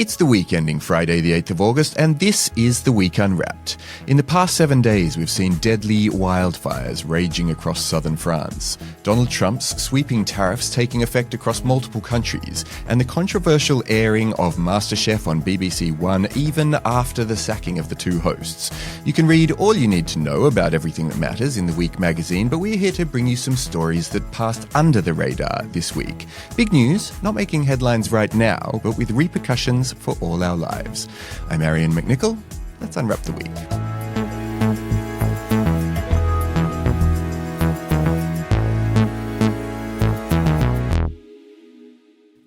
It's the week ending Friday the 8th of August, and this is the Week Unwrapped. In the past 7 days, we've seen deadly wildfires raging across southern France, Donald Trump's sweeping tariffs taking effect across multiple countries, and the controversial airing of MasterChef on BBC One even after the sacking of the two hosts. You can read all you need to know about everything that matters in the Week magazine, but we're here to bring you some stories that passed under the radar this week. Big news, not making headlines right now, but with repercussions for all our lives. I'm Arion McNicoll. Let's unwrap the week.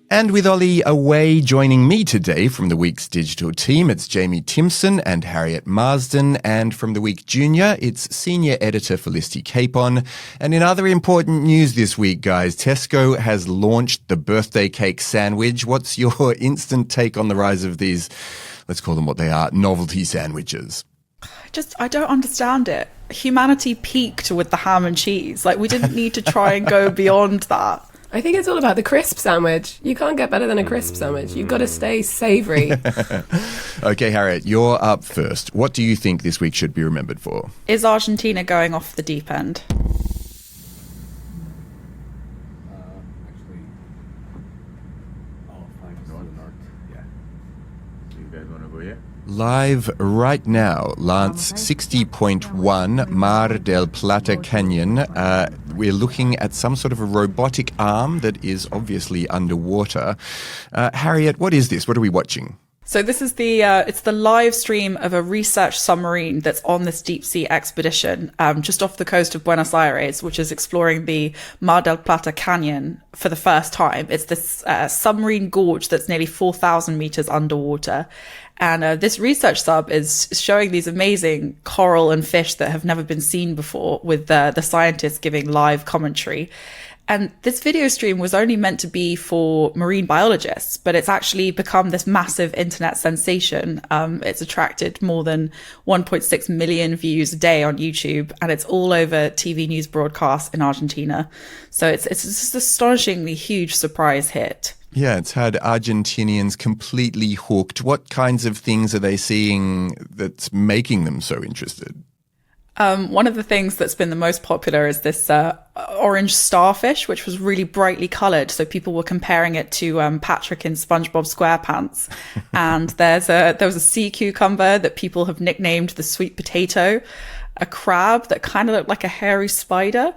And with Ollie away, joining me today from the Week's digital team, it's Jamie Timson and Harriet Marsden. And from the Week Junior, it's senior editor Felicity Capon. And in other important news this week, guys, Tesco has launched the birthday cake sandwich. What's your instant take on the rise of these, let's call them what they are, novelty sandwiches? I don't understand it. Humanity peaked with the ham and cheese. Like, we didn't need to try and go beyond that. I think it's all about the crisp sandwich. You can't get better than a crisp sandwich. You've got to stay savoury. Okay, Harriet, you're up first. What do you think this week should be remembered for? Is Argentina going off the deep end? Live right now, Lance 60.1 Mar del Plata Canyon. We're looking at some sort of a robotic arm that is obviously underwater. Harriet, what is this? What are we watching? So this is it's the live stream of a research submarine that's on this deep sea expedition just off the coast of Buenos Aires, which is exploring the Mar del Plata Canyon for the first time. It's this submarine gorge that's nearly 4,000 meters underwater. And this research sub is showing these amazing coral and fish that have never been seen before, with the scientists giving live commentary. And this video stream was only meant to be for marine biologists, but it's actually become this massive internet sensation. It's attracted more than 1.6 million views a day on YouTube, and it's all over TV news broadcasts in Argentina. So it's just an astonishingly huge surprise hit. Yeah, it's had Argentinians completely hooked. What kinds of things are they seeing that's making them so interested? One of the things that's been the most popular is this orange starfish, which was really brightly coloured. So people were comparing it to Patrick in SpongeBob SquarePants. And there was a sea cucumber that people have nicknamed the sweet potato, a crab that kind of looked like a hairy spider.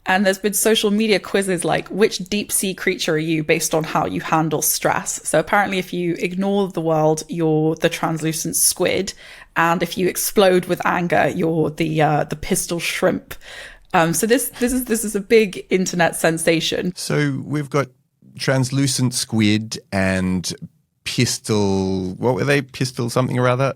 And there's been social media quizzes like, which deep sea creature are you based on how you handle stress? So apparently if you ignore the world, you're the translucent squid. And if you explode with anger, you're the pistol shrimp. So this is a big internet sensation. So we've got translucent squid and pistol, what were they? Pistol something or other?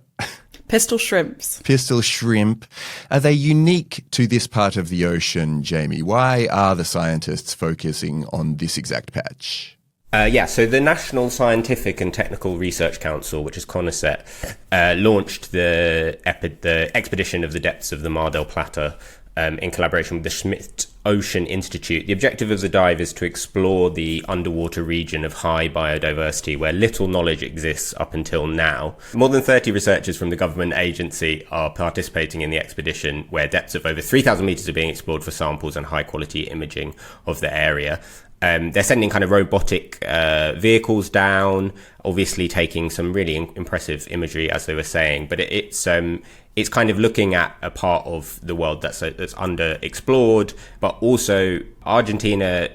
Pistol shrimps. Pistol shrimp. Are they unique to this part of the ocean, Jamie? Why are the scientists focusing on this exact patch? So the National Scientific and Technical Research Council, which is CONICET, launched the expedition of the depths of the Mar del Plata in collaboration with the Schmidt Ocean Institute. The objective of the dive is to explore the underwater region of high biodiversity where little knowledge exists up until now. More than 30 researchers from the government agency are participating in the expedition, where depths of over 3,000 meters are being explored for samples and high quality imaging of the area. They're sending kind of robotic vehicles down, obviously taking some really impressive imagery, as they were saying. But it's kind of looking at a part of the world that's underexplored, but also Argentina,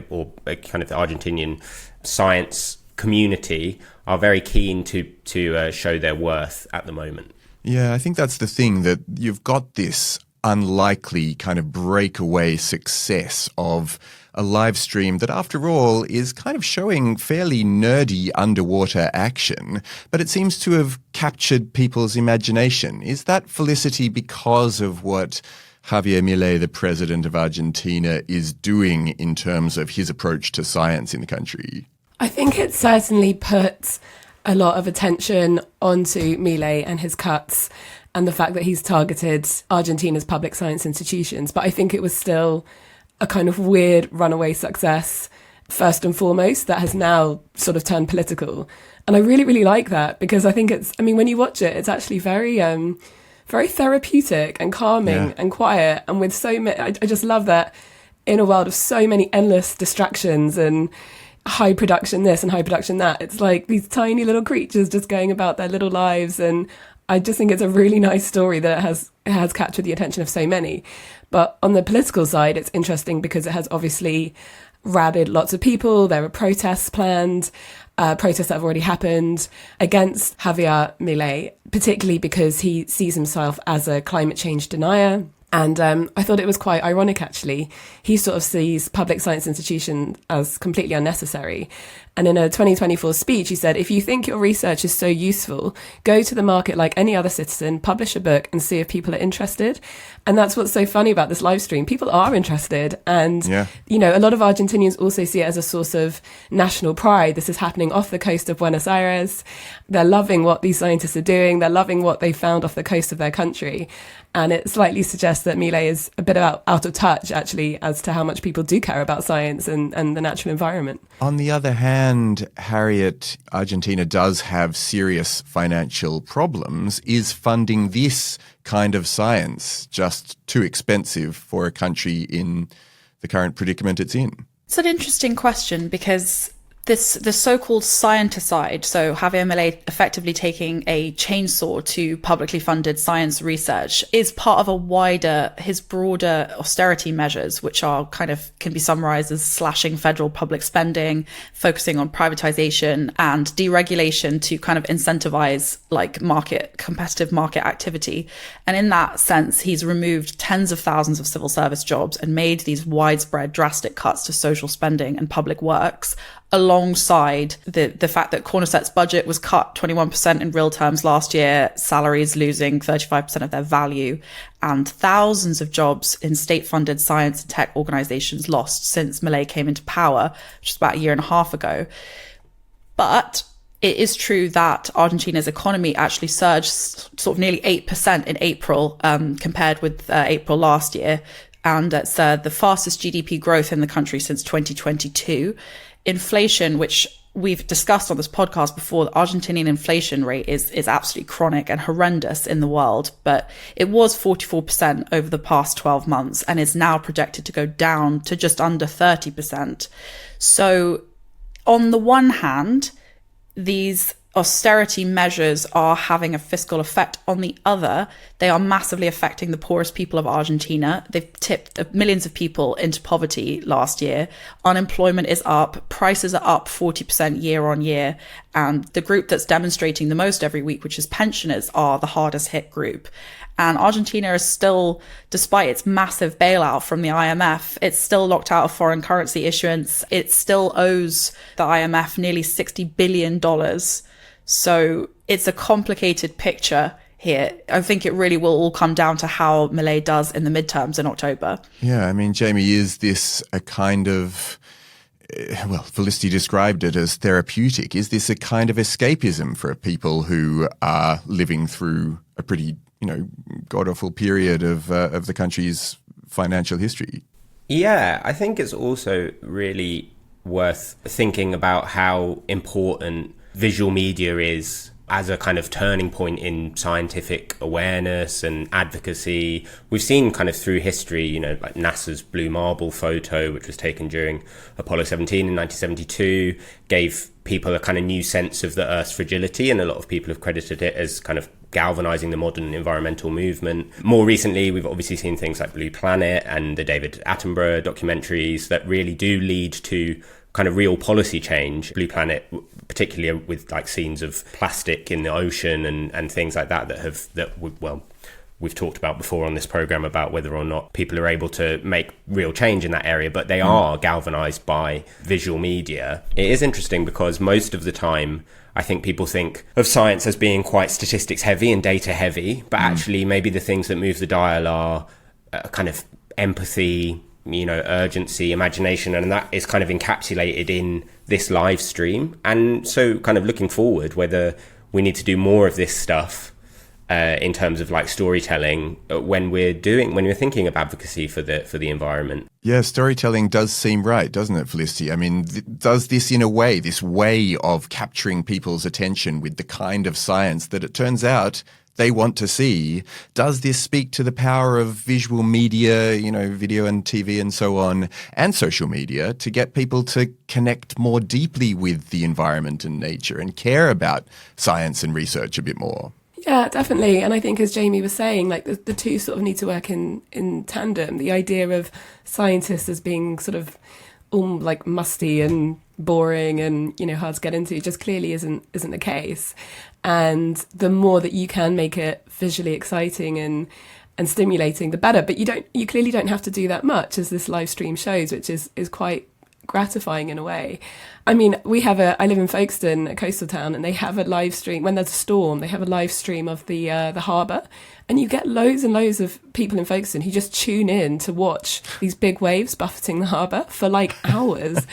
or kind of the Argentinian science community, are very keen to show their worth at the moment. Yeah, I think that's the thing, that you've got this unlikely kind of breakaway success of a live stream that, after all, is kind of showing fairly nerdy underwater action, but it seems to have captured people's imagination. Is that, Felicity, because of what Javier Milei, the president of Argentina, is doing in terms of his approach to science in the country? I think it certainly puts a lot of attention onto Milei and his cuts and the fact that he's targeted Argentina's public science institutions. But I think it was still a kind of weird runaway success, first and foremost, that has now sort of turned political. And I really, really like that because I think when you watch it, it's actually very therapeutic and calming and quiet. And with so many, I just love that in a world of so many endless distractions and high production this and high production that, it's like these tiny little creatures just going about their little lives. And I just think it's a really nice story that has captured the attention of so many. But on the political side, it's interesting because it has obviously rabid lots of people. There are protests planned, protests that have already happened against Javier Milei, particularly because he sees himself as a climate change denier. And I thought it was quite ironic, actually. He sort of sees public science institutions as completely unnecessary. And in a 2024 speech, he said, if you think your research is so useful, go to the market like any other citizen, publish a book and see if people are interested. And that's what's so funny about this live stream. People are interested. And, you know, a lot of Argentinians also see it as a source of national pride. This is happening off the coast of Buenos Aires. They're loving what these scientists are doing. They're loving what they found off the coast of their country. And it slightly suggests that Milei is a bit out of touch, actually, as to how much people do care about science and the natural environment. On the other hand, Harriet, Argentina does have serious financial problems. Is funding this kind of science just too expensive for a country in the current predicament it's in? It's an interesting question because the so-called scienticide, so Javier Milei effectively taking a chainsaw to publicly funded science research, is part of his broader austerity measures, which are can be summarized as slashing federal public spending, focusing on privatization and deregulation to kind of incentivize competitive market activity. And in that sense, he's removed tens of thousands of civil service jobs and made these widespread drastic cuts to social spending and public works, alongside the fact that Cornet's budget was cut 21% in real terms last year, salaries losing 35% of their value, and thousands of jobs in state-funded science and tech organizations lost since Milei came into power, which is about a year and a half ago. But it is true that Argentina's economy actually surged sort of nearly 8% in April, compared with April last year. And it's the fastest GDP growth in the country since 2022. Inflation, which we've discussed on this podcast before, the Argentinian inflation rate is absolutely chronic and horrendous in the world, but it was 44% over the past 12 months and is now projected to go down to just under 30%. So on the one hand, these austerity measures are having a fiscal effect. On the other, they are massively affecting the poorest people of Argentina. They've tipped millions of people into poverty last year. Unemployment is up. Prices are up 40% year on year. And the group that's demonstrating the most every week, which is pensioners, are the hardest hit group. And Argentina is still, despite its massive bailout from the IMF, it's still locked out of foreign currency issuance. It still owes the IMF nearly $60 billion. So it's a complicated picture here. I think it really will all come down to how Milei does in the midterms in October. Yeah, I mean, Jamie, is this a kind of, Felicity described it as therapeutic. Is this a kind of escapism for people who are living through a pretty, god-awful period of the country's financial history? Yeah, I think it's also really worth thinking about how important visual media is as a kind of turning point in scientific awareness and advocacy. We've seen kind of through history, like NASA's blue marble photo, which was taken during Apollo 17 in 1972, gave people a kind of new sense of the Earth's fragility, and a lot of people have credited it as kind of galvanizing the modern environmental movement. More recently, we've obviously seen things like Blue Planet and the David Attenborough documentaries that really do lead to kind of real policy change. Blue Planet, particularly with like scenes of plastic in the ocean and things like that we've talked about before on this program about whether or not people are able to make real change in that area, but they are galvanized by visual media. It is interesting because most of the time I think people think of science as being quite statistics heavy and data heavy, but actually maybe the things that move the dial are kind of empathy, urgency, imagination, and that is kind of encapsulated in this live stream. And so kind of looking forward, whether we need to do more of this stuff in terms of like storytelling when we're thinking of advocacy for the environment. Yeah, storytelling does seem right, doesn't it, Felicity? I mean, does this way of capturing people's attention with the kind of science that it turns out they want to see, does this speak to the power of visual media, video and TV and so on, and social media to get people to connect more deeply with the environment and nature and care about science and research a bit more? Yeah, definitely. And I think, as Jamie was saying, like the two sort of need to work in tandem. The idea of scientists as being sort of all like musty and boring and hard to get into just clearly isn't the case. And the more that you can make it visually exciting and stimulating, the better. But you clearly don't have to do that much, as this live stream shows, which is quite gratifying in a way. I mean, I live in Folkestone, a coastal town, and they have a live stream when there's a storm. They have a live stream of the harbour, and you get loads and loads of people in Folkestone who just tune in to watch these big waves buffeting the harbour for like hours.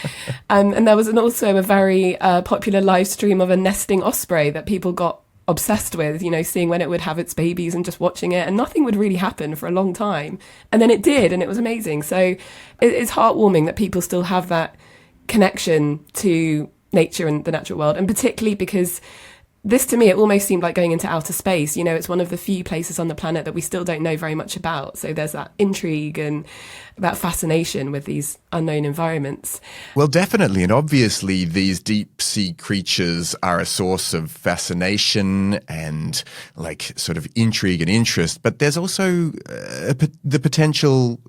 And there was also a very popular live stream of a nesting osprey that people got obsessed with, seeing when it would have its babies and just watching it, and nothing would really happen for a long time. And then it did, and it was amazing. So it's heartwarming that people still have that connection to nature and the natural world, and particularly because this, to me, it almost seemed like going into outer space. It's one of the few places on the planet that we still don't know very much about. So there's that intrigue and that fascination with these unknown environments. Well, definitely. And obviously, these deep sea creatures are a source of fascination and like sort of intrigue and interest. But there's also the potential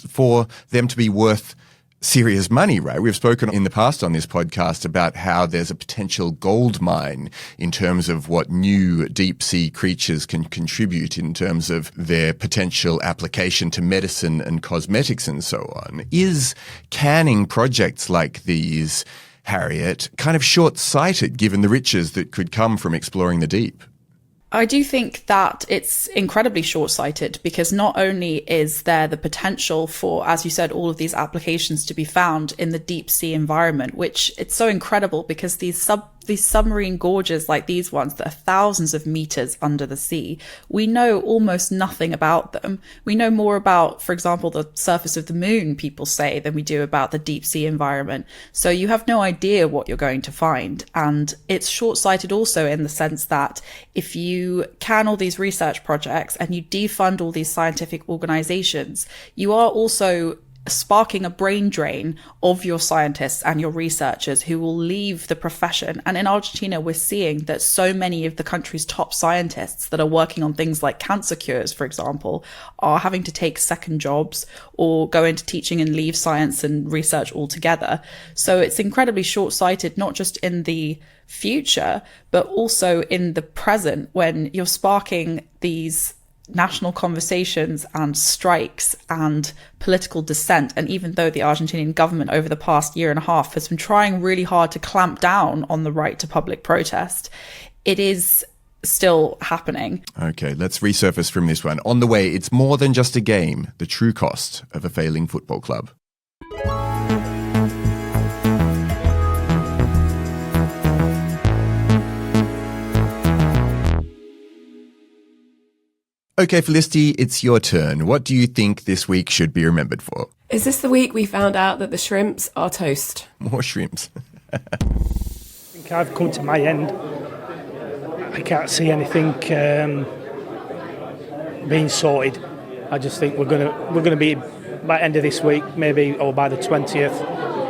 for them to be worth serious money, right? We've spoken in the past on this podcast about how there's a potential gold mine in terms of what new deep sea creatures can contribute in terms of their potential application to medicine and cosmetics and so on. Is canning projects like these, Harriet, kind of short-sighted given the riches that could come from exploring the deep? I do think that it's incredibly short-sighted, because not only is there the potential for, as you said, all of these applications to be found in the deep sea environment, which it's so incredible because these submarine gorges like these ones that are thousands of meters under the sea, we know almost nothing about them. We know more about, for example, the surface of the moon, people say, than we do about the deep sea environment. So you have no idea what you're going to find. And it's short-sighted also in the sense that if you can all these research projects and you defund all these scientific organizations, you are also sparking a brain drain of your scientists and your researchers who will leave the profession. And in Argentina, we're seeing that so many of the country's top scientists that are working on things like cancer cures, for example, are having to take second jobs or go into teaching and leave science and research altogether. So it's incredibly short-sighted, not just in the future, but also in the present, when you're sparking these national conversations and strikes and political dissent. And even though the Argentinian government over the past year and a half has been trying really hard to clamp down on the right to public protest, it is still happening. Okay, let's resurface from this one. On the way, it's more than just a game, the true cost of a failing football club. Okay, Felicity, it's your turn. What do you think this week should be remembered for? Is this the week we found out that the shrimps are toast? More shrimps. I think I've come to my end. I can't see anything being sorted. I just think we're gonna be, by the end of this week, maybe, or by the 20th,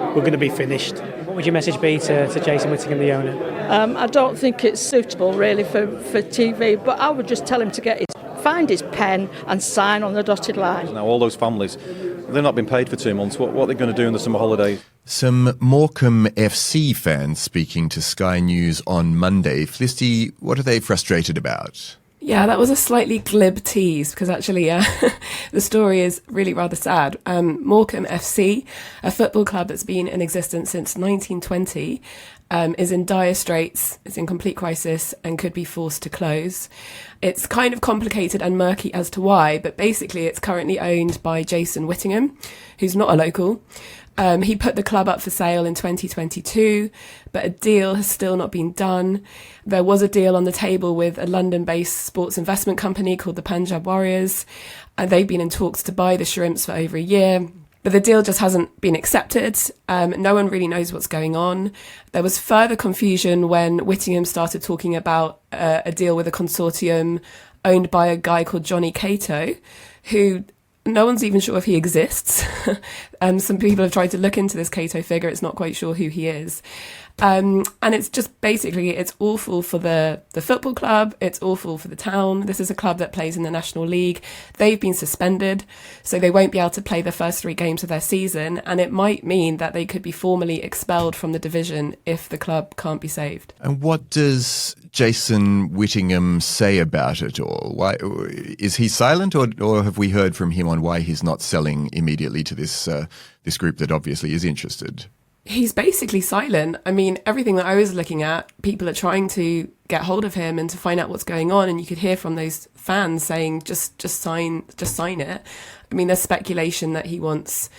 we're going to be finished. What would your message be to Jason Whittingham, the owner? I don't think it's suitable really for TV, but I would just tell him to find his pen and sign on the dotted line. Now all those families, they've not been paid for 2 months. What are they going to do in the summer holidays? Some Morecambe FC fans speaking to Sky News on Monday. Felicity, what are they frustrated about? Yeah, that was a slightly glib tease, because actually the story is really rather sad. Morecambe FC, a football club that's been in existence since 1920, is in dire straits, is in complete crisis and could be forced to close. It's kind of complicated and murky as to why, but basically it's currently owned by Jason Whittingham, who's not a local. He put the club up for sale in 2022, but a deal has still not been done. There was a deal on the table with a London-based sports investment company called the Punjab Warriors, and they've been in talks to buy the Shrimps for over a year. But the deal just hasn't been accepted. No one really knows what's going on. There was further confusion when Whittingham started talking about a deal with a consortium owned by a guy called Johnny Cato, who no one's even sure if he exists. Some people have tried to look into this Cato figure. It's not quite sure who he is. And it's just basically, it's awful for the football club. It's awful for the town. This is a club that plays in the National League. They've been suspended, so they won't be able to play the first 3 games of their season. And it might mean that they could be formally expelled from the division if the club can't be saved. And what does Jason Whittingham say about it all? Why is he silent, or have we heard from him on why he's not selling immediately to this group that obviously is interested? He's basically silent. I mean, everything that I was looking at, people are trying to get hold of him and to find out what's going on. And you could hear from those fans saying, just sign it. I mean, there's speculation that he wants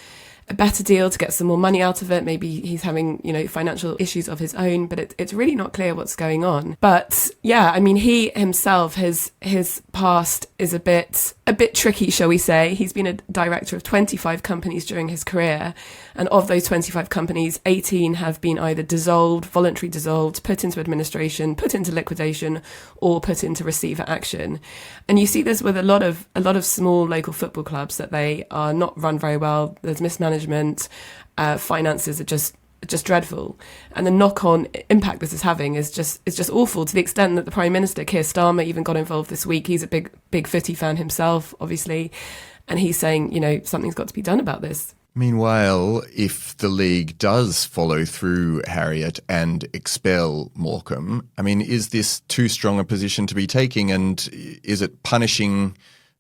a better deal to get some more money out of it. Maybe he's having, financial issues of his own, but it's really not clear what's going on. But yeah, I mean, he himself, his past is a bit tricky, shall we say. He's been a director of 25 companies during his career. And of those 25 companies, 18 have been either dissolved, voluntarily dissolved, put into administration, put into liquidation, or put into receiver action. And you see this with a lot of small local football clubs, that they are not run very well. There's mismanagement, finances are just dreadful, and the knock-on impact this is having is just awful, to the extent that the Prime Minister Keir Starmer even got involved this week. He's a big footy fan himself, obviously, and he's saying something's got to be done about this. Meanwhile, if the league does follow through, Harriet, and expel Morecambe, I mean, is this too strong a position to be taking, and is it punishing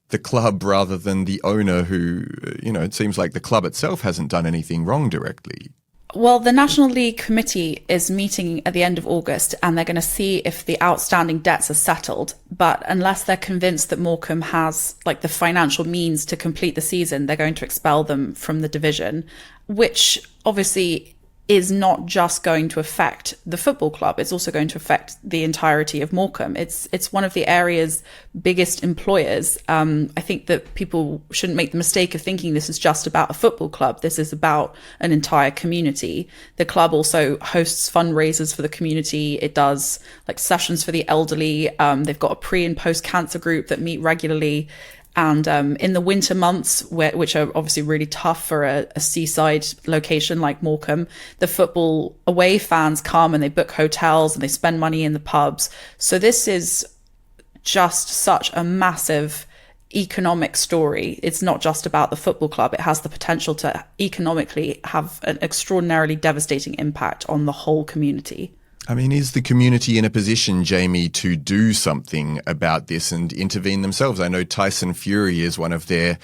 the club rather than the owner who, it seems like the club itself hasn't done anything wrong directly? Well, the National League Committee is meeting at the end of August, and they're going to see if the outstanding debts are settled. But unless they're convinced that Morecambe has the financial means to complete the season, they're going to expel them from the division, which obviously is not just going to affect the football club. It's also going to affect the entirety of Morecambe. It's one of the area's biggest employers. I think that people shouldn't make the mistake of thinking this is just about a football club. This is about an entire community. The club also hosts fundraisers for the community. It does sessions for the elderly. They've got a pre and post cancer group that meet regularly. And in the winter months, which are obviously really tough for a seaside location like Morecambe, the football away fans come and they book hotels and they spend money in the pubs. So this is just such a massive economic story. It's not just about the football club. It has the potential to economically have an extraordinarily devastating impact on the whole community. I mean, is the community in a position, Jamie, to do something about this and intervene themselves? I know Tyson Fury is one of their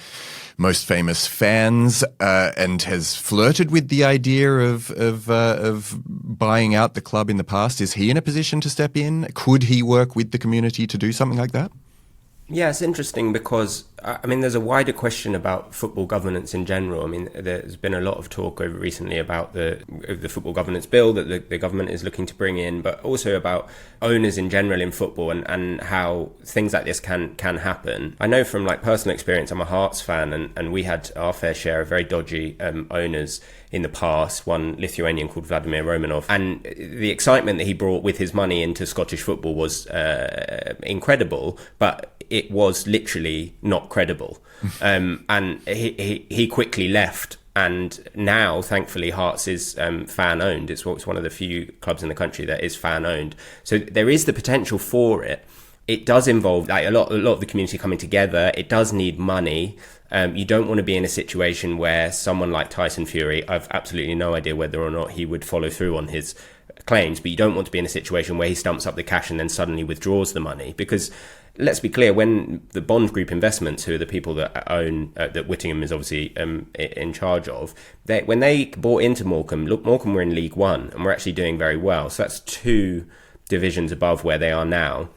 most famous fans and has flirted with the idea of buying out the club in the past. Is he in a position to step in? Could he work with the community to do something like that? Yeah, it's interesting because, there's a wider question about football governance in general. There's been a lot of talk over recently about the football governance bill that the government is looking to bring in, but also about owners in general in football and how things like this can happen. I know from personal experience, I'm a Hearts fan, and we had our fair share of very dodgy owners in the past, one Lithuanian called Vladimir Romanov. And the excitement that he brought with his money into Scottish football was incredible, but it was literally not credible. And he quickly left. And now, thankfully, Hearts is fan-owned. It's one of the few clubs in the country that is fan-owned. So there is the potential for it. It does involve a lot of the community coming together. It does need money. You don't want to be in a situation where someone like Tyson Fury, I've absolutely no idea whether or not he would follow through on his claims, but you don't want to be in a situation where he stumps up the cash and then suddenly withdraws the money. Because let's be clear, when the Bond Group Investments, who are the people that own, that Whittingham is obviously in charge of, when they bought into Morecambe, look, Morecambe were in League One and were actually doing very well. So that's 2 divisions above where they are now.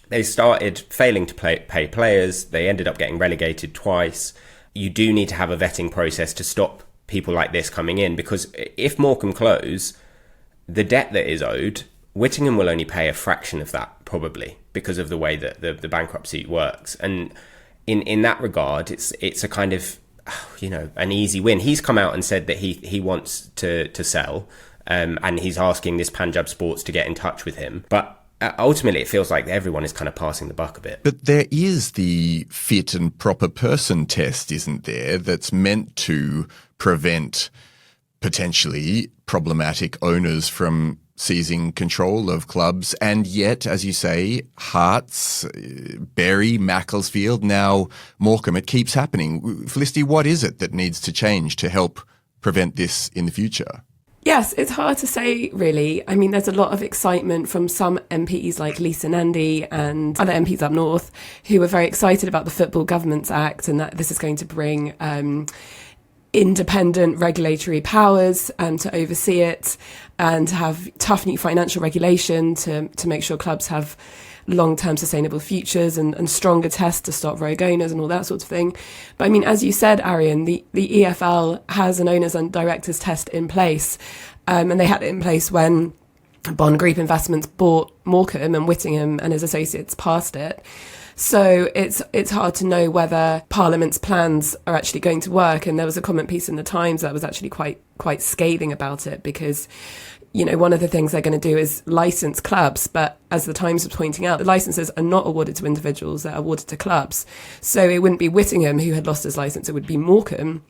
They started failing to pay players. They ended up getting relegated twice. You do need to have a vetting process to stop people like this coming in, because if Morecambe close, the debt that is owed, Whittingham will only pay a fraction of that, probably, because of the way that the bankruptcy works. And in that regard, it's a kind of, an easy win. He's come out and said that he wants to sell, and he's asking this Punjab Sports to get in touch with him. But ultimately, it feels like everyone is kind of passing the buck a bit. But there is the fit and proper person test, isn't there, that's meant to prevent potentially problematic owners from seizing control of clubs. And yet, as you say, Hearts, Bury, Macclesfield, now Morecambe, it keeps happening. Felicity, what is it that needs to change to help prevent this in the future? Yes, it's hard to say, really. I mean, there's a lot of excitement from some MPs like Lisa Nandy and other MPs up north who are very excited about the Football Governance Act and that this is going to bring independent regulatory powers to oversee it and to have tough new financial regulation to make sure clubs have long-term sustainable futures and stronger tests to stop rogue owners and all that sort of thing. But I mean, as you said, Arion, the EFL has an owners and directors test in place, and they had it in place when Bond Group Investments bought Morecambe, and Whittingham and his associates passed it. So it's hard to know whether Parliament's plans are actually going to work. And there was a comment piece in the Times that was actually quite scathing about it, because one of the things they're going to do is license clubs. But as the Times was pointing out, the licenses are not awarded to individuals, they're awarded to clubs. So it wouldn't be Whittingham who had lost his license, it would be Morecambe.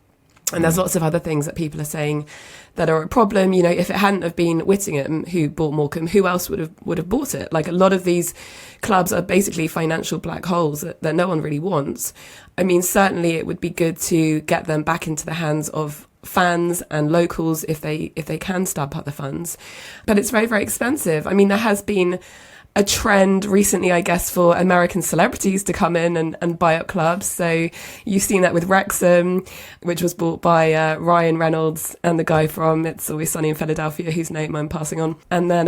And there's lots of other things that people are saying that are a problem. If it hadn't have been Whittingham who bought Morecambe, who else would have bought it? Like, a lot of these clubs are basically financial black holes that no one really wants. I mean, certainly it would be good to get them back into the hands of fans and locals if they can stab up the funds. But it's very, very expensive. I mean, there has been a trend recently, I guess, for American celebrities to come in and buy up clubs. So you've seen that with Wrexham, which was bought by Ryan Reynolds and the guy from It's Always Sunny in Philadelphia, whose name I'm passing on. And then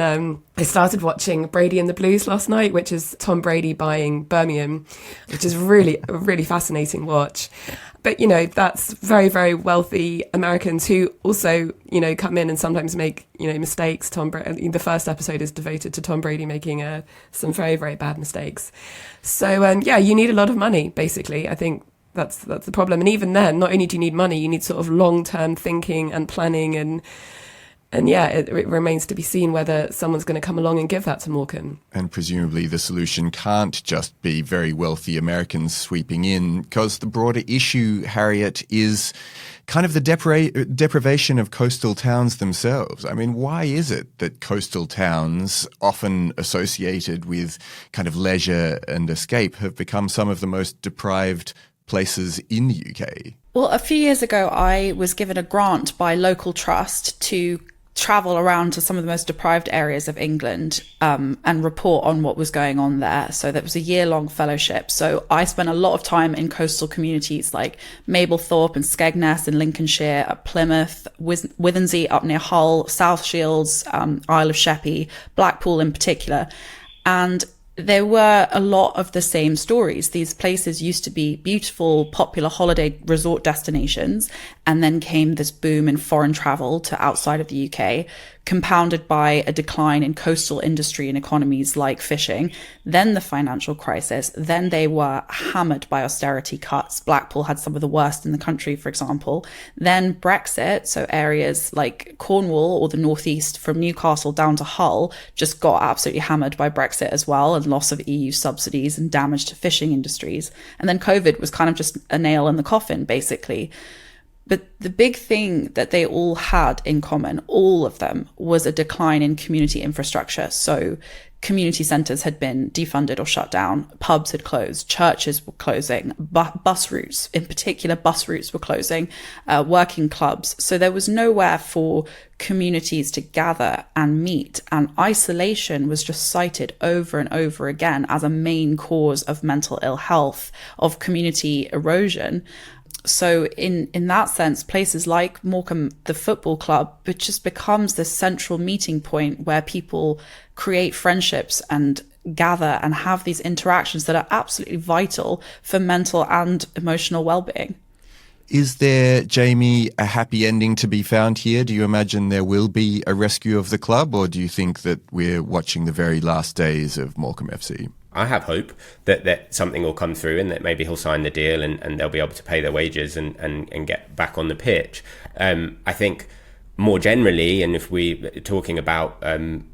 I started watching Brady and the Blues last night, which is Tom Brady buying Birmingham, which is really a really fascinating watch. But, that's very, very wealthy Americans who also, come in and sometimes make, mistakes. The first episode is devoted to Tom Brady making some very, very bad mistakes. So, you need a lot of money, basically. I think that's the problem. And even then, not only do you need money, you need sort of long-term thinking and planning and it remains to be seen whether someone's going to come along and give that to Morecambe. And presumably the solution can't just be very wealthy Americans sweeping in, because the broader issue, Harriet, is kind of the deprivation of coastal towns themselves. I mean, why is it that coastal towns, often associated with kind of leisure and escape, have become some of the most deprived places in the UK? Well, a few years ago, I was given a grant by local trust to travel around to some of the most deprived areas of England and report on what was going on there. So that was a year-long fellowship. So I spent a lot of time in coastal communities like Mablethorpe and Skegness in Lincolnshire, at Plymouth, Withensea up near Hull, South Shields, Isle of Sheppey, Blackpool in particular. And there were a lot of the same stories. These places used to be beautiful, popular holiday resort destinations, and then came this boom in foreign travel to outside of the UK, compounded by a decline in coastal industry and economies like fishing, then the financial crisis, then they were hammered by austerity cuts. Blackpool had some of the worst in the country, for example. Then Brexit, so areas like Cornwall or the northeast from Newcastle down to Hull just got absolutely hammered by Brexit as well, and loss of EU subsidies and damage to fishing industries. And then COVID was kind of just a nail in the coffin, basically. But the big thing that they all had in common, all of them, was a decline in community infrastructure. So community centres had been defunded or shut down, pubs had closed, churches were closing, bus routes, in particular bus routes were closing, working clubs. So there was nowhere for communities to gather and meet, and isolation was just cited over and over again as a main cause of mental ill health, of community erosion. So in that sense, places like Morecambe, the football club, it just becomes this central meeting point where people create friendships and gather and have these interactions that are absolutely vital for mental and emotional well-being. Is there, Jamie, a happy ending to be found here? Do you imagine there will be a rescue of the club, or do you think that we're watching the very last days of Morecambe FC? I have hope that something will come through and that maybe he'll sign the deal and they'll be able to pay their wages and get back on the pitch. I think more generally, and if we're talking about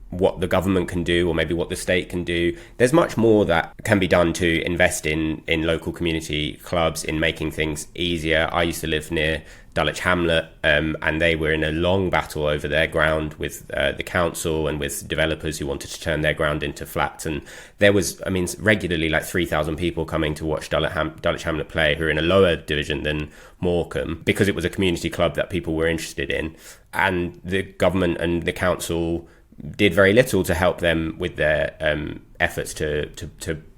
what the government can do or maybe what the state can do, there's much more that can be done to invest in local community clubs, in making things easier. I used to live near Dulwich Hamlet, and they were in a long battle over their ground with the council and with developers who wanted to turn their ground into flats. And there was, regularly like 3,000 people coming to watch Dulwich Hamlet play, who are in a lower division than Morecambe, because it was a community club that people were interested in. And the government and the council did very little to help them with their efforts to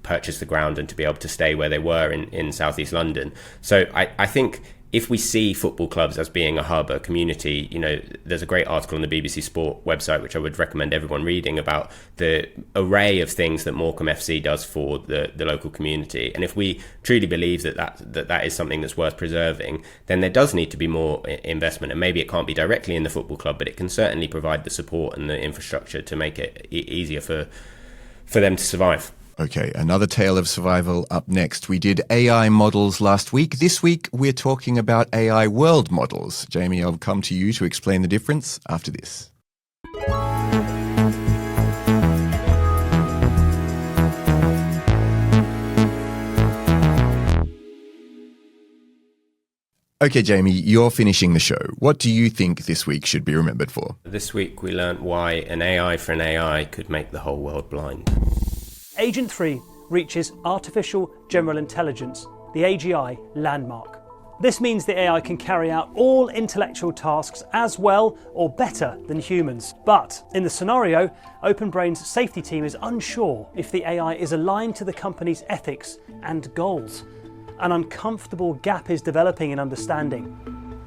purchase the ground and to be able to stay where they were in southeast London. So I think if we see football clubs as being a hub, a community, there's a great article on the BBC Sport website, which I would recommend everyone reading, about the array of things that Morecambe FC does for the local community. And if we truly believe that is something that's worth preserving, then there does need to be more investment. And maybe it can't be directly in the football club, but it can certainly provide the support and the infrastructure to make it easier for them to survive. Okay, another tale of survival up next. We did AI models last week. This week, we're talking about AI world models. Jamie, I'll come to you to explain the difference after this. Okay, Jamie, you're finishing the show. What do you think this week should be remembered for? This week, we learnt why an AI for an AI could make the whole world blind. Agent 3 reaches Artificial General Intelligence, the AGI landmark. This means the AI can carry out all intellectual tasks as well or better than humans. But in the scenario, OpenBrain's safety team is unsure if the AI is aligned to the company's ethics and goals. An uncomfortable gap is developing in understanding.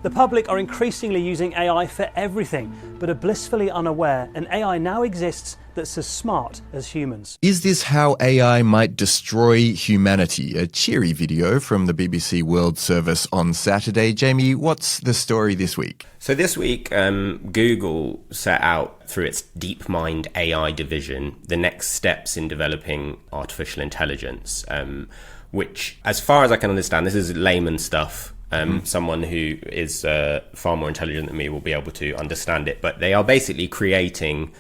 The public are increasingly using AI for everything, but are blissfully unaware an AI now exists that's as smart as humans. Is this how AI might destroy humanity? A cheery video from the BBC World Service on Saturday. Jamie, what's the story this week? So this week, Google set out through its DeepMind AI division the next steps in developing artificial intelligence, which, as far as I can understand, this is layman stuff. Someone who is far more intelligent than me will be able to understand it. But they are basically creating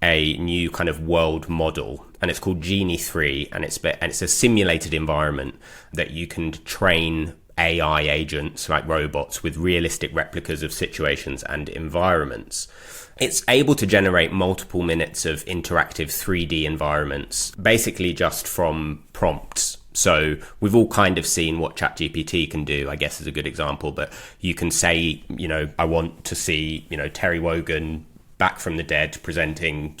a new kind of world model, and it's called Genie 3, and it's a simulated environment that you can train AI agents like robots with realistic replicas of situations and environments. It's able to generate multiple minutes of interactive 3D environments, basically just from prompts. So we've all kind of seen what ChatGPT can do, I guess is a good example, but you can say, I want to see, Terry Wogan back from the dead presenting,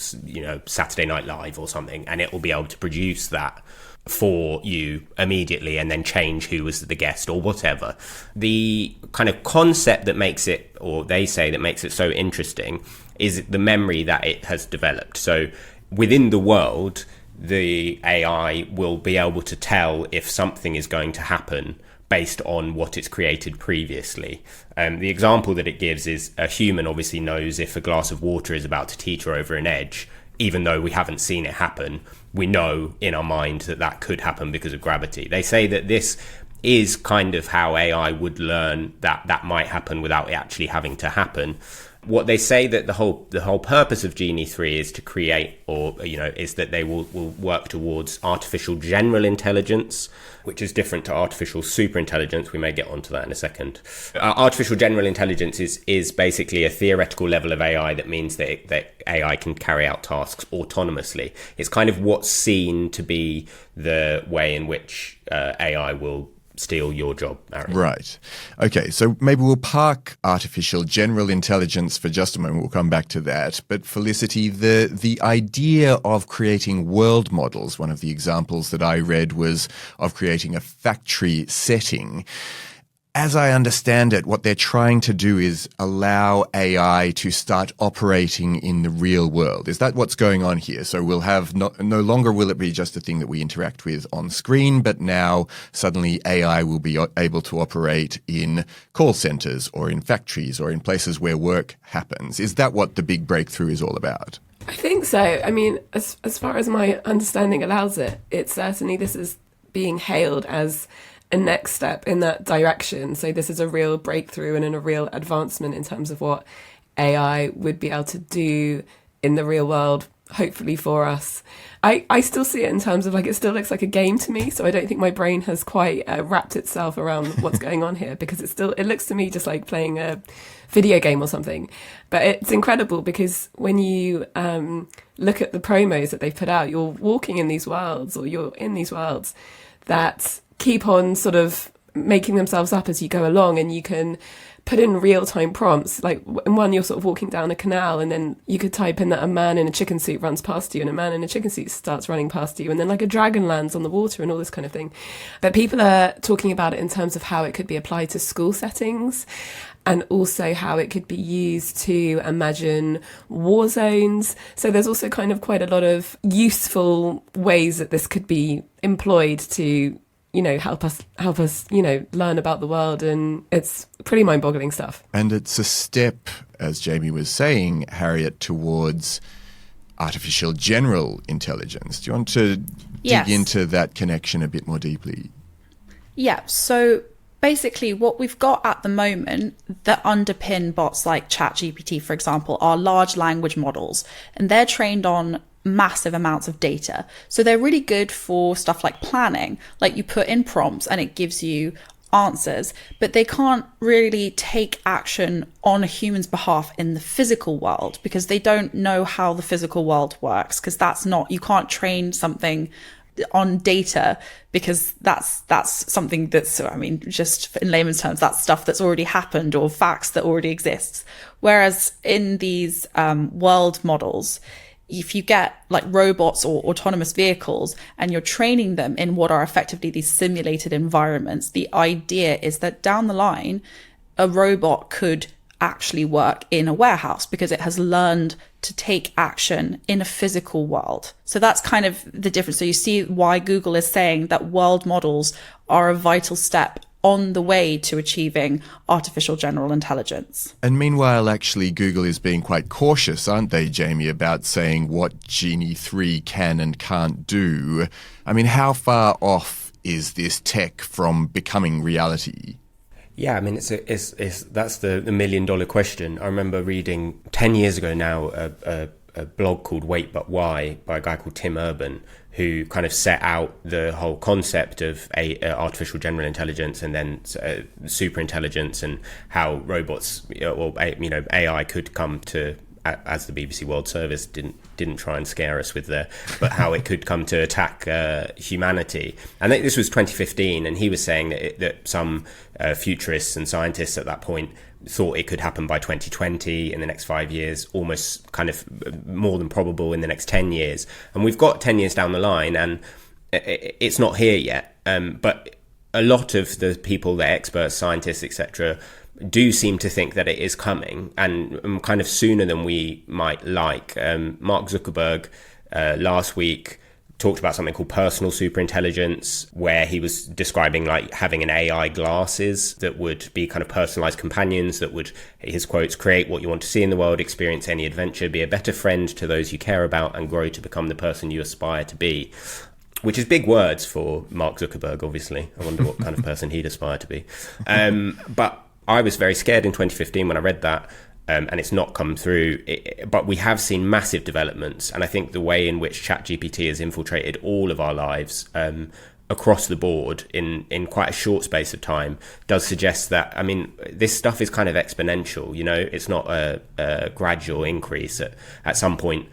Saturday Night Live or something, and it will be able to produce that for you immediately and then change who was the guest or whatever. The kind of concept that makes it, or they say that makes it so interesting, is the memory that it has developed. So within the world, the AI will be able to tell if something is going to happen based on what it's created previously. The example that it gives is a human obviously knows if a glass of water is about to teeter over an edge, even though we haven't seen it happen. We know in our mind that could happen because of gravity. They say that this is kind of how AI would learn that might happen without it actually having to happen. What they say that the whole purpose of Genie 3 is to create, or is that they will work towards artificial general intelligence, which is different to artificial superintelligence. We may get onto that in a second. Artificial general intelligence is basically a theoretical level of AI that means that AI can carry out tasks autonomously. It's kind of what's seen to be the way in which AI will steal your job, Arion. Right. Okay, so maybe we'll park artificial general intelligence for just a moment. We'll come back to that. But Felicity, the idea of creating world models, one of the examples that I read was of creating a factory setting. As I understand it, what they're trying to do is allow AI to start operating in the real world. Is that what's going on here? So we'll have no longer will it be just a thing that we interact with on screen, but now suddenly AI will be able to operate in call centers or in factories or in places where work happens. Is that what the big breakthrough is all about? I think so. I mean, as far as my understanding allows it, it's certainly this is being hailed as a next step in that direction. So this is a real breakthrough and a real advancement in terms of what AI would be able to do in the real world, hopefully for us. I still see it in terms of it still looks like a game to me. So I don't think my brain has quite wrapped itself around what's going on here, because it looks to me just like playing a video game or something. But it's incredible because when you look at the promos that they've put out, you're walking in these worlds, or you're in these worlds that keep on sort of making themselves up as you go along, and you can put in real-time prompts. Like in one, you're sort of walking down a canal, and then you could type in that a man in a chicken suit runs past you, and a man in a chicken suit starts running past you, and then a dragon lands on the water and all this kind of thing. But people are talking about it in terms of how it could be applied to school settings, and also how it could be used to imagine war zones. So there's also kind of quite a lot of useful ways that this could be employed to help us, learn about the world. And it's pretty mind-boggling stuff. And it's a step, as Jamie was saying, Harriet, towards artificial general intelligence. Do you want to dig into that connection a bit more deeply? Yeah, so basically what we've got at the moment that underpin bots like ChatGPT, for example, are large language models, and they're trained on massive amounts of data. So they're really good for stuff like planning, like you put in prompts and it gives you answers, but they can't really take action on a human's behalf in the physical world because they don't know how the physical world works, because you can't train something on data, because that's something that's, just in layman's terms, that's stuff that's already happened or facts that already exists. Whereas in these world models, if you get like robots or autonomous vehicles and you're training them in what are effectively these simulated environments, the idea is that down the line, a robot could actually work in a warehouse because it has learned to take action in a physical world. So that's kind of the difference. So you see why Google is saying that world models are a vital step on the way to achieving artificial general intelligence. And meanwhile, actually, Google is being quite cautious, aren't they, Jamie, about saying what Genie 3 can and can't do? I mean, how far off is this tech from becoming reality? Yeah, that's the million-dollar question. I remember reading 10 years ago now a blog called Wait But Why by a guy called Tim Urban, who kind of set out the whole concept of artificial general intelligence and then super intelligence, and how robots or AI could come to, as the BBC World Service didn't try and scare us with but how it could come to attack humanity. And this was 2015, and he was saying that some futurists and scientists at that point thought it could happen by 2020, in the next 5 years, almost kind of more than probable in the next 10 years. And we've got 10 years down the line, and it's not here yet. But a lot of the people, the experts, scientists, etc., do seem to think that it is coming, and kind of sooner than we might like. Mark Zuckerberg last week talked about something called personal superintelligence, where he was describing like having an AI glasses that would be kind of personalized companions that would, his quotes, create what you want to see in the world, experience any adventure, be a better friend to those you care about, and grow to become the person you aspire to be. Which is big words for Mark Zuckerberg, obviously. I wonder what kind of person he'd aspire to be. But I was very scared in 2015 when I read that. and it's not come through. But we have seen massive developments, and I think the way in which ChatGPT has infiltrated all of our lives across the board in quite a short space of time does suggest that, I mean, this stuff is kind of exponential. You know, it's not a gradual increase. At some point,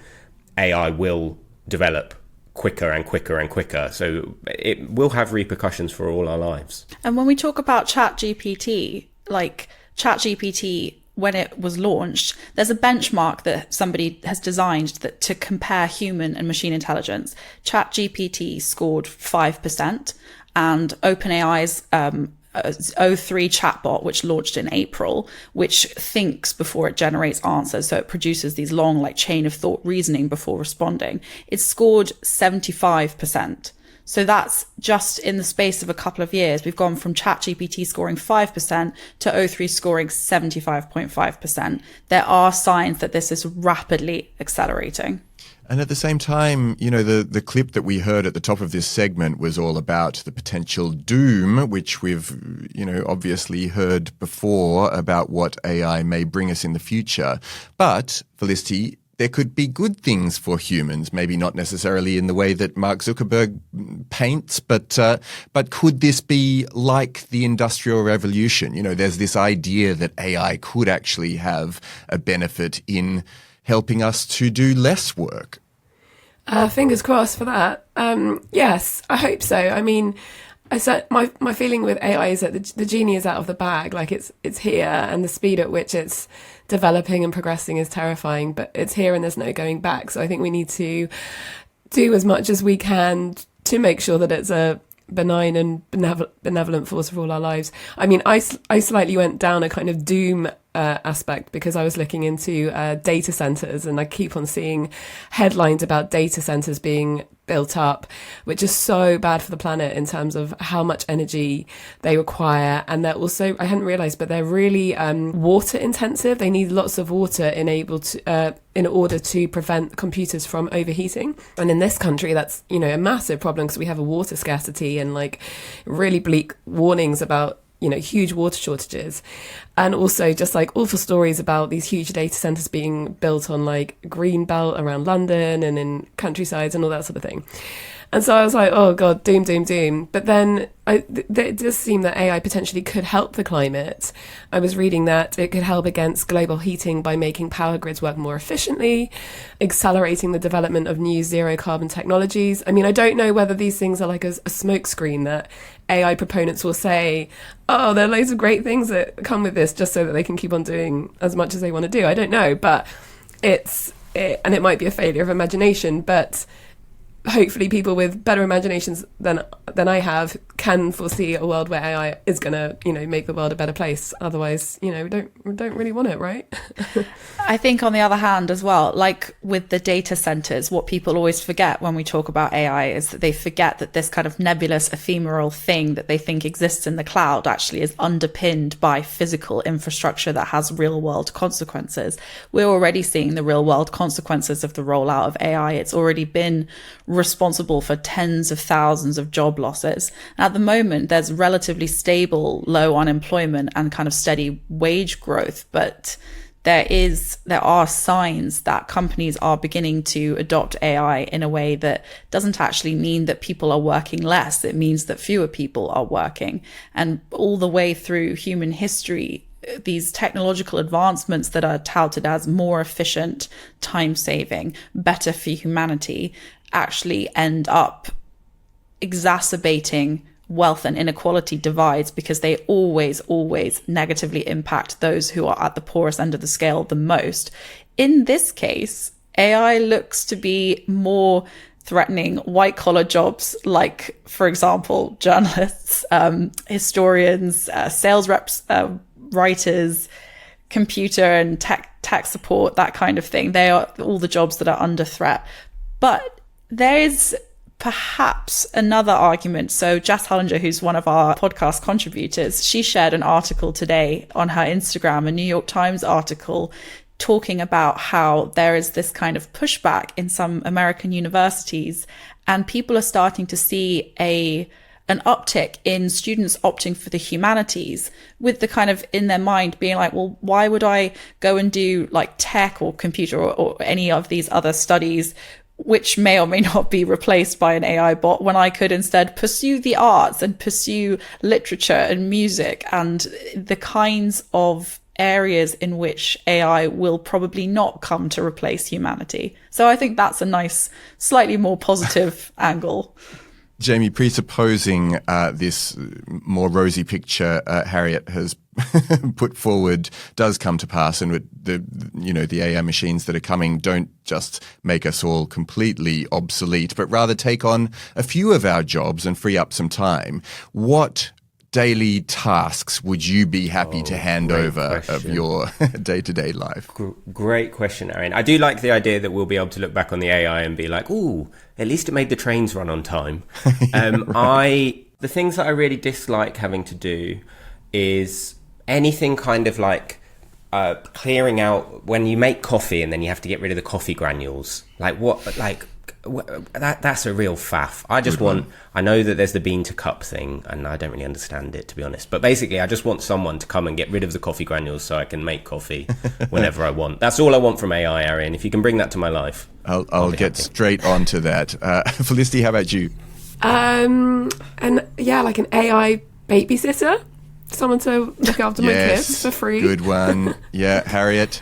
AI will develop quicker and quicker and quicker. So it will have repercussions for all our lives. And when we talk about ChatGPT, like ChatGPT, when it was launched, there's a benchmark that somebody has designed that to compare human and machine intelligence. ChatGPT scored 5%, and OpenAI's O3 chatbot, which launched in April, which thinks before it generates answers. So it produces these long, like, chain of thought reasoning before responding. It scored 75%. So that's just in the space of a couple of years. We've gone from ChatGPT scoring 5% to O3 scoring 75.5%. There are signs that this is rapidly accelerating. And at the same time, you know, the clip that we heard at the top of this segment was all about the potential doom, which we've, you know, obviously heard before about what AI may bring us in the future. But, Felicity, there could be good things for humans, maybe not necessarily in the way that Mark Zuckerberg paints, but could this be like the Industrial Revolution? You know, there's this idea that AI could actually have a benefit in helping us to do less work. Fingers crossed for that. Yes, I hope so. I mean, my feeling with AI is that the genie is out of the bag. Like it's here, and the speed at which it's developing and progressing is terrifying, but it's here and there's no going back. So I think we need to do as much as we can to make sure that it's a benign and benevolent force for all our lives. I mean, I slightly went down a kind of doom aspect because I was looking into data centers, and I keep on seeing headlines about data centers being built up, which is so bad for the planet in terms of how much energy they require. And they're also, I hadn't realized, but they're really water intensive. They need lots of water in order to prevent computers from overheating. And in this country, that's, you know, a massive problem because we have a water scarcity and like really bleak warnings about, you know, huge water shortages, and also just like awful stories about these huge data centers being built on like green belt around London and in countrysides and all that sort of thing. And so I was like, oh God, doom, doom, doom. But then it does seem that AI potentially could help the climate. I was reading that it could help against global heating by making power grids work more efficiently, accelerating the development of new zero carbon technologies. I mean, I don't know whether these things are like a smokescreen that AI proponents will say, oh, there are loads of great things that come with this just so that they can keep on doing as much as they want to do. I don't know, but and it might be a failure of imagination, but hopefully people with better imaginations than I have can foresee a world where AI is going to, you know, make the world a better place. Otherwise, you know, we don't really want it, right? I think on the other hand as well, like with the data centers, what people always forget when we talk about AI is that they forget that this kind of nebulous, ephemeral thing that they think exists in the cloud actually is underpinned by physical infrastructure that has real world consequences. We're already seeing the real world consequences of the rollout of AI. It's already been responsible for tens of thousands of job losses. And at the moment, there's relatively stable, low unemployment and kind of steady wage growth, but there are signs that companies are beginning to adopt AI in a way that doesn't actually mean that people are working less. It means that fewer people are working. And all the way through human history, these technological advancements that are touted as more efficient, time-saving, better for humanity actually end up exacerbating wealth and inequality divides because they always negatively impact those who are at the poorest end of the scale the most. In this case, AI looks to be more threatening white collar jobs like, for example, journalists, historians, sales reps, writers, computer and tech support, that kind of thing. They are all the jobs that are under threat. But there is perhaps another argument. So Jess Hullinger, who's one of our podcast contributors, she shared an article today on her Instagram, a New York Times article, talking about how there is this kind of pushback in some American universities, and people are starting to see a an uptick in students opting for the humanities, with the kind of in their mind being like, well, why would I go and do like tech or computer or any of these other studies which may or may not be replaced by an AI bot, when I could instead pursue the arts and pursue literature and music and the kinds of areas in which AI will probably not come to replace humanity. So I think that's a nice, slightly more positive angle. Jamie, presupposing this more rosy picture Harriet has put forward does come to pass, and the AI machines that are coming don't just make us all completely obsolete, but rather take on a few of our jobs and free up some time, what daily tasks would you be happy to hand over of your day-to-day life? Great question, Arion. I do like the idea that we'll be able to look back on the AI and be like, ooh, at least it made the trains run on time. The things that I really dislike having to do is anything kind of like clearing out when you make coffee and then you have to get rid of the coffee granules. That's a real faff. I know that there's the bean to cup thing, and I don't really understand it, to be honest. But basically, I just want someone to come and get rid of the coffee granules so I can make coffee whenever I want. That's all I want from AI, Arion. If you can bring that to my life, I'll get happy. Straight onto that. Felicity, how about you? Like an AI babysitter, someone to look after my kids for free. Good one. Yeah, Harriet.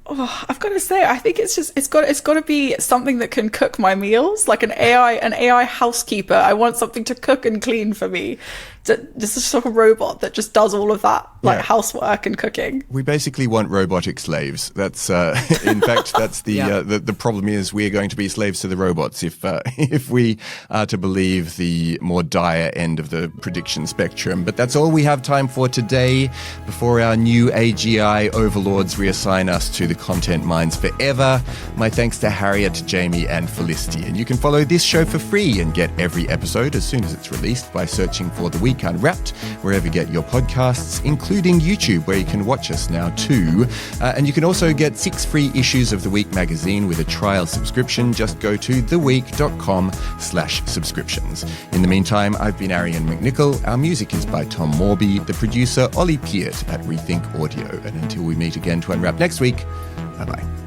I've got to say, I think it's got to be something that can cook my meals, like an AI housekeeper. I want something to cook and clean for me. This is sort of a robot that just does all of that, housework and cooking. We basically want robotic slaves. That's in fact that's the problem is we're going to be slaves to the robots if we are to believe the more dire end of the prediction spectrum. But that's all we have time for today before our new AGI overlords reassign us to the content mines forever. My thanks to Harriet, Jamie, and Felicity. And you can follow this show for free and get every episode as soon as it's released by searching for The Week Unwrapped wherever you get your podcasts, including YouTube, where you can watch us now too. And you can also get 6 free issues of The Week magazine with a trial subscription. Just go to theweek.com/subscriptions. In the meantime, I've been Arion McNicoll. Our music is by Tom Morby, the producer Ollie Peart at Rethink Audio. And until we meet again to Unwrap next week, bye-bye.